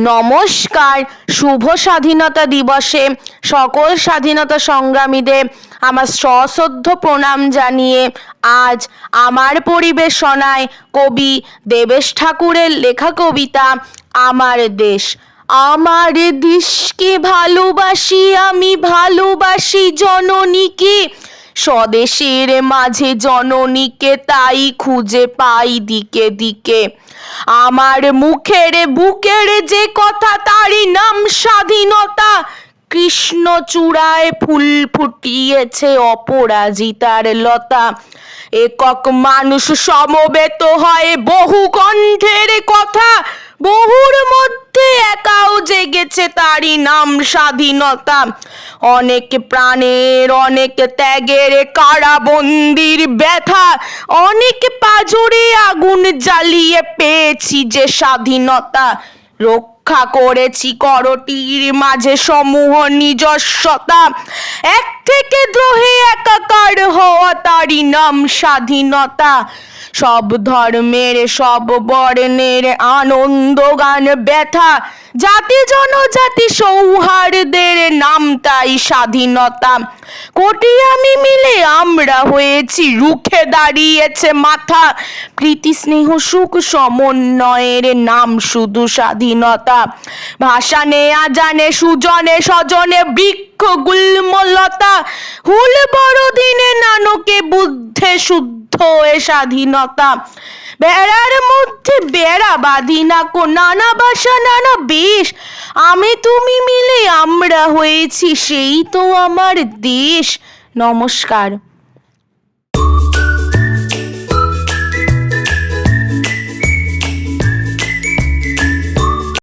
নমস্কার। শুভ স্বাধীনতা দিবসে সকল স্বাধীনতা সংগ্রামীদের আমার সশ্রদ্ধ প্রণাম জানিয়ে আজ আমার পরিবেশনায় কবি দেবেশ ঠাকুরের লেখা কবিতা আমার দেশ। আমার দেশকে ভালোবাসি আমি, ভালোবাসি জননীকে, স্বদেশের মাঝে জননীকে তাই খুঁজে পাই দিকে দিকে। আমার মুখের বুকের যে কথা তারই নাম স্বাধীনতা। কৃষ্ণচূড়ায় ফুল ফুটিয়েছে অপরাজিতার লতা। একক মানুষ সমবেত হয় বহু কণ্ঠের কথা, বহুর মধ্যে একাও জেগেছে তারই নাম স্বাধীনতা। অনেক প্রাণের অনেক ত্যাগের কারাবন্দির ব্যথা, অনেক পাজরে আগুন জ্বালিয়ে পেয়েছি যে স্বাধীনতা। রক্ষা করেছি করটির মাঝে সমূহ নিজস্বতা, এক থেকে দ্রোহে একাকার হওয়া তারই নাম স্বাধীনতা। সব ধর্মের সব বর্ণের আনন্দ গান ব্যথা, জাতি জনজাতি সৌহার্দের নাম তাই স্বাধীনতা। কোটি আমি মিলে আমরা হয়েছি, রুখে দাঁড়িয়েছে মাথা। প্রীতি স্নেহ সুখ সমন্বয়ের নাম শুধু স্বাধীনতা। ভাষা নেয়া জানে সুজনে স্বজনে বৃক্ষ গুল্মলতা, হুল বড়দিনে নানকে বুদ্ধে শুদ্ধ এ স্বাধীনতা। বেড়ার মধ্যে বেড়া বাঁধি না কো, নানা ভাষা নানা বেশ, আমি তুমি মিলে আমরা হয়েছি সেই তো আমার দেশ। নমস্কার।